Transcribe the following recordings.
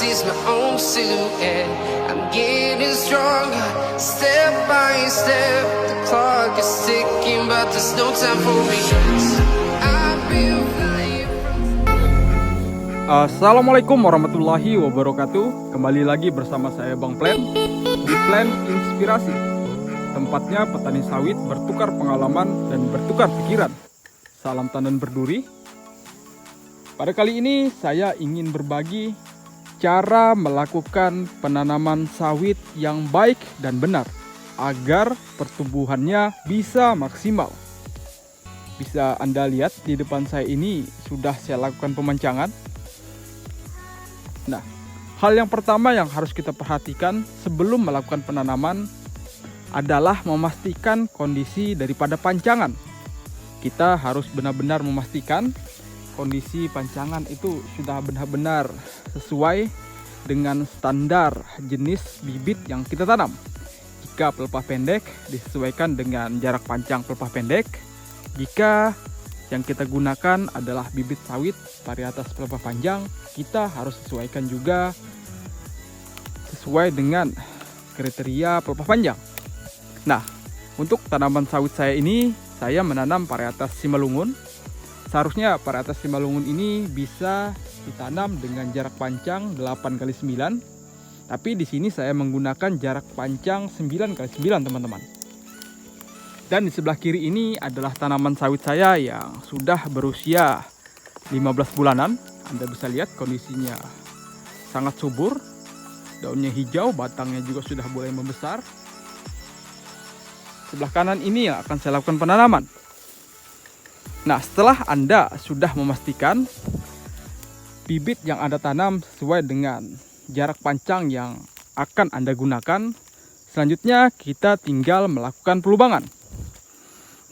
sees my own silhouette. I'm getting stronger, step by step. The clock is ticking, but there's no time for regrets. I've been flying from... Assalamualaikum warahmatullahi wabarakatuh. Kembali lagi bersama saya Bang Plan di Plan Inspirasi. Tempatnya petani sawit bertukar pengalaman dan bertukar pikiran. Salam tandan berduri. Pada kali ini saya ingin berbagi cara melakukan penanaman sawit yang baik dan benar agar pertumbuhannya bisa maksimal. Bisa Anda lihat di depan saya ini sudah saya lakukan pemancangan. Nah, hal yang pertama yang harus kita perhatikan sebelum melakukan penanaman adalah memastikan kondisi daripada pancangan. Kita harus benar-benar memastikan kondisi pancangan itu sudah benar-benar sesuai dengan standar jenis bibit yang kita tanam. Jika pelepah pendek, disesuaikan dengan jarak pancang pelepah pendek. Jika yang kita gunakan adalah bibit sawit varietas pelepah panjang, kita harus sesuaikan juga sesuai dengan kriteria pelepah panjang. Nah, untuk tanaman sawit saya ini, saya menanam varietas Simalungun. Seharusnya varietas Simalungun ini bisa ditanam dengan jarak pancang 8x9. Tapi di sini saya menggunakan jarak pancang 9x9, teman-teman. Dan di sebelah kiri ini adalah tanaman sawit saya yang sudah berusia 15 bulanan. Anda bisa lihat kondisinya sangat subur. Daunnya hijau, batangnya juga sudah mulai membesar. Sebelah kanan ini yang akan saya lakukan penanaman. Nah, setelah Anda sudah memastikan bibit yang Anda tanam sesuai dengan jarak pancang yang akan Anda gunakan, selanjutnya kita tinggal melakukan pelubangan.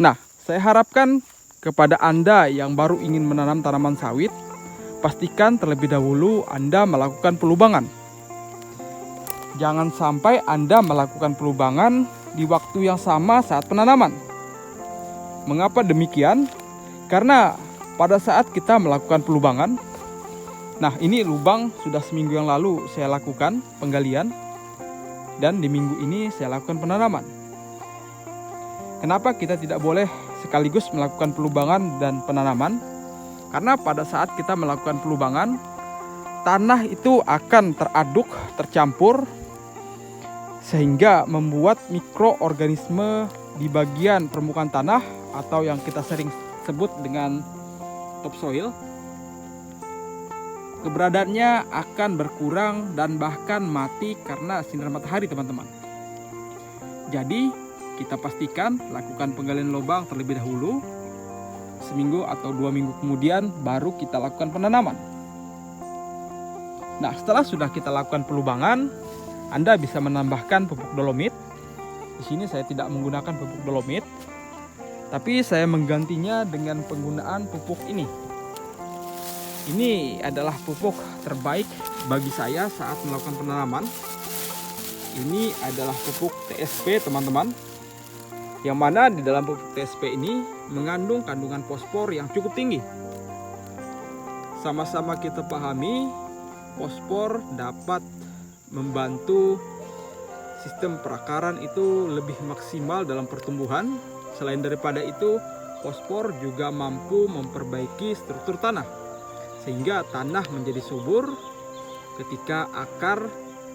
Nah, saya harapkan kepada Anda yang baru ingin menanam tanaman sawit, pastikan terlebih dahulu Anda melakukan pelubangan. Jangan sampai Anda melakukan pelubangan di waktu yang sama saat penanaman. Mengapa demikian? Karena pada saat kita melakukan pelubangan, nah ini lubang sudah seminggu yang lalu saya lakukan penggalian, dan di minggu ini saya lakukan penanaman. Kenapa kita tidak boleh sekaligus melakukan pelubangan dan penanaman? Karena pada saat kita melakukan pelubangan, tanah itu akan teraduk, tercampur, sehingga membuat mikroorganisme di bagian permukaan tanah atau yang kita sering sebut dengan topsoil, keberadaannya akan berkurang dan bahkan mati karena sinar matahari, teman-teman. Jadi kita pastikan lakukan penggalian lubang terlebih dahulu. Seminggu atau 2 minggu kemudian baru kita lakukan penanaman. Nah, setelah sudah kita lakukan pelubangan, Anda bisa menambahkan pupuk dolomit. Di sini saya tidak menggunakan pupuk dolomit, tapi saya menggantinya dengan penggunaan pupuk ini. Ini adalah pupuk terbaik bagi saya saat melakukan penanaman. Ini adalah pupuk TSP, teman-teman. Yang mana di dalam pupuk TSP ini mengandung kandungan fosfor yang cukup tinggi. Sama-sama kita pahami, fosfor dapat membantu sistem perakaran itu lebih maksimal dalam pertumbuhan. Selain daripada itu, fosfor juga mampu memperbaiki struktur tanah, sehingga tanah menjadi subur. Ketika akar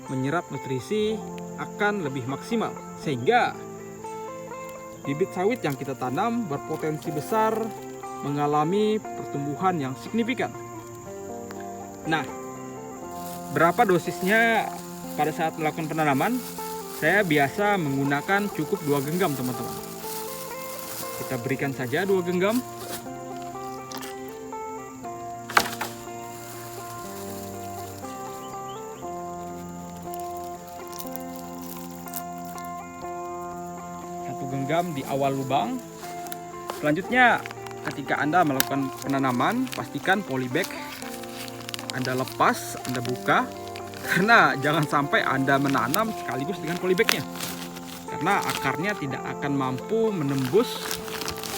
menyerap nutrisi akan lebih maksimal, sehingga bibit sawit yang kita tanam berpotensi besar mengalami pertumbuhan yang signifikan. Nah, berapa dosisnya pada saat melakukan penanaman? Saya biasa menggunakan cukup 2 genggam, teman-teman. Kita berikan saja 2 genggam. Satu genggam di awal lubang. Selanjutnya, ketika Anda melakukan penanaman, pastikan polybag Anda lepas, Anda buka. Karena jangan sampai Anda menanam sekaligus dengan polybagnya. Karena akarnya tidak akan mampu menembus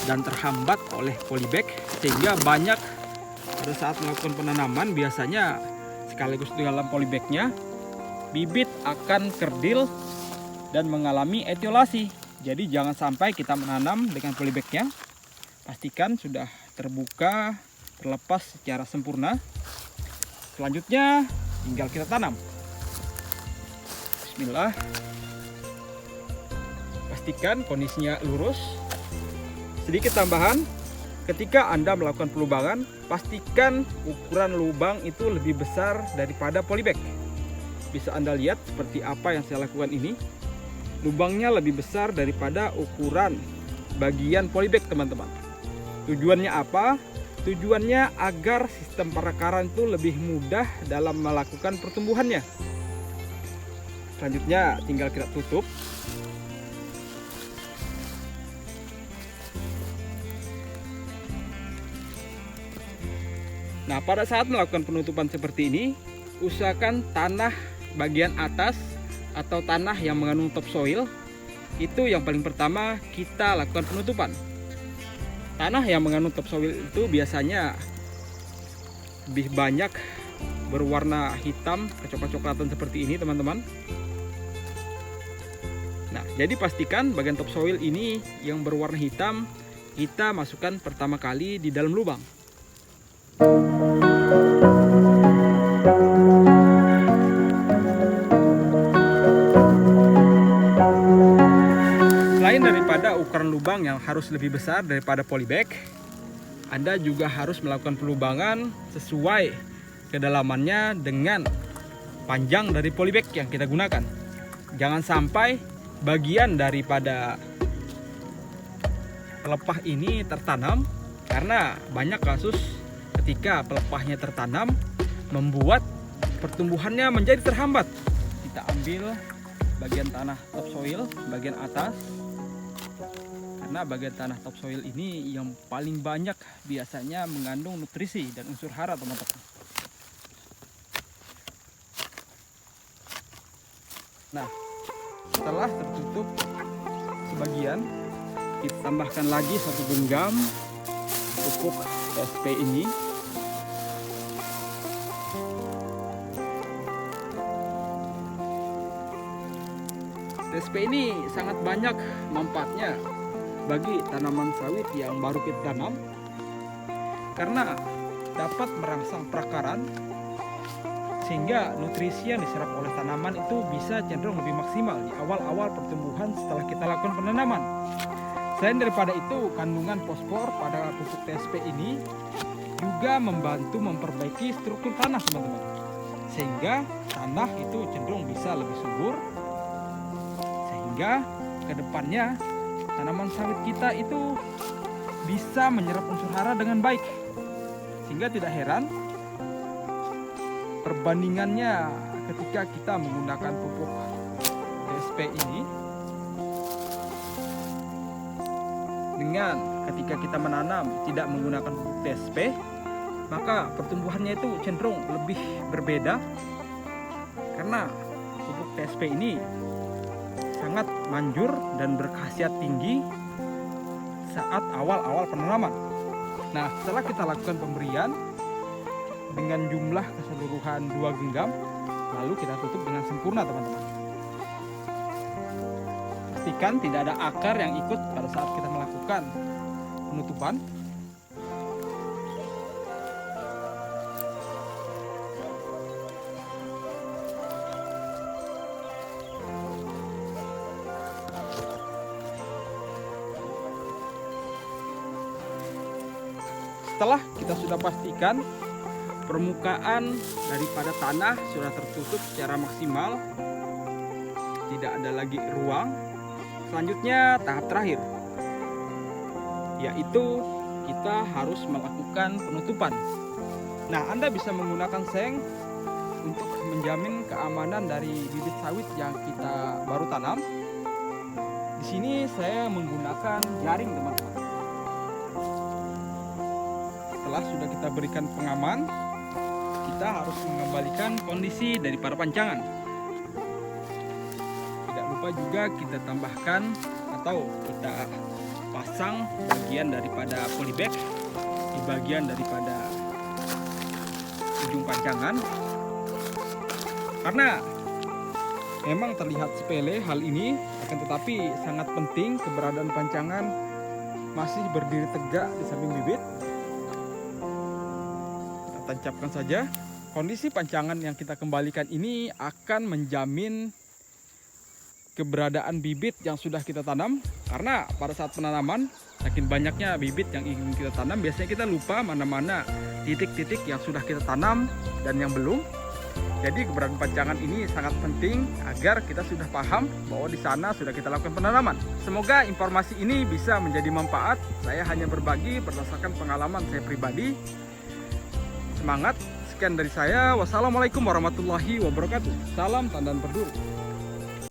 dan terhambat oleh polybag, sehingga banyak pada saat melakukan penanaman biasanya sekaligus di dalam polybagnya, bibit akan kerdil dan mengalami etiolasi. Jadi jangan sampai kita menanam dengan polybagnya. Pastikan sudah terbuka, terlepas secara sempurna. Selanjutnya tinggal kita tanam. Bismillah. Pastikan kondisinya lurus. Sedikit tambahan, ketika Anda melakukan pelubangan, pastikan ukuran lubang itu lebih besar daripada polybag. Bisa Anda lihat seperti apa yang saya lakukan ini. Lubangnya lebih besar daripada ukuran bagian polybag, teman-teman. Tujuannya apa? Tujuannya agar sistem perakaran itu lebih mudah dalam melakukan pertumbuhannya. Selanjutnya tinggal kita tutup. Nah, pada saat melakukan penutupan seperti ini, usahakan tanah bagian atas atau tanah yang mengandung topsoil itu yang paling pertama kita lakukan penutupan. Tanah yang mengandung topsoil itu biasanya lebih banyak berwarna hitam, kecoklat-coklatan seperti ini, teman-teman. Nah, jadi pastikan bagian topsoil ini yang berwarna hitam kita masukkan pertama kali di dalam lubang. Selain daripada ukuran lubang yang harus lebih besar daripada polybag, Anda juga harus melakukan pelubangan sesuai kedalamannya dengan panjang dari polybag yang kita gunakan. Jangan sampai bagian daripada pelepah ini tertanam, karena banyak kasus ketika pelepahnya tertanam membuat pertumbuhannya menjadi terhambat. Kita ambil bagian tanah topsoil bagian atas, karena bagian tanah topsoil ini yang paling banyak biasanya mengandung nutrisi dan unsur hara, teman-teman. Nah, setelah tertutup sebagian, kita tambahkan lagi 1 genggam pupuk TSP ini. TSP ini sangat banyak manfaatnya bagi tanaman sawit yang baru kita tanam, karena dapat merangsang perakaran sehingga nutrisi yang diserap oleh tanaman itu bisa cenderung lebih maksimal di awal-awal pertumbuhan setelah kita lakukan penanaman. Selain daripada itu, kandungan fosfor pada pupuk TSP ini juga membantu memperbaiki struktur tanah, teman-teman, sehingga tanah itu cenderung bisa lebih subur, sehingga kedepannya tanaman sawit kita itu bisa menyerap unsur hara dengan baik. Sehingga tidak heran perbandingannya ketika kita menggunakan pupuk TSP ini dengan ketika kita menanam tidak menggunakan pupuk TSP, maka pertumbuhannya itu cenderung lebih berbeda, karena pupuk TSP ini sangat manjur dan berkhasiat tinggi saat awal-awal penanaman. Nah, setelah kita lakukan pemberian dengan jumlah keseluruhan 2 genggam, lalu kita tutup dengan sempurna, teman-teman. Pastikan tidak ada akar yang ikut pada saat kita melakukan penutupan. Setelah kita sudah pastikan permukaan daripada tanah sudah tertutup secara maksimal, tidak ada lagi ruang, selanjutnya tahap terakhir, yaitu kita harus melakukan penutupan. Nah, Anda bisa menggunakan seng untuk menjamin keamanan dari bibit sawit yang kita baru tanam. Di sini saya menggunakan jaring, teman-teman. Setelah sudah kita berikan pengaman, kita harus mengembalikan kondisi daripada pancangan. Tidak lupa juga kita tambahkan atau kita pasang bagian daripada polybag di bagian daripada ujung pancangan, Karena memang terlihat sepele hal ini, akan tetapi sangat penting keberadaan pancangan masih berdiri tegak di samping bibit. Kita tancapkan saja. Kondisi pancangan yang kita kembalikan ini akan menjamin keberadaan bibit yang sudah kita tanam. Karena pada saat penanaman, saking banyaknya bibit yang ingin kita tanam, biasanya kita lupa mana-mana titik-titik yang sudah kita tanam dan yang belum. Jadi keberadaan pancangan ini sangat penting agar kita sudah paham bahwa di sana sudah kita lakukan penanaman. Semoga informasi ini bisa menjadi manfaat. Saya hanya berbagi berdasarkan pengalaman saya pribadi. Semangat. Sekian dari saya. Wassalamualaikum warahmatullahi wabarakatuh. Salam tandan perduri.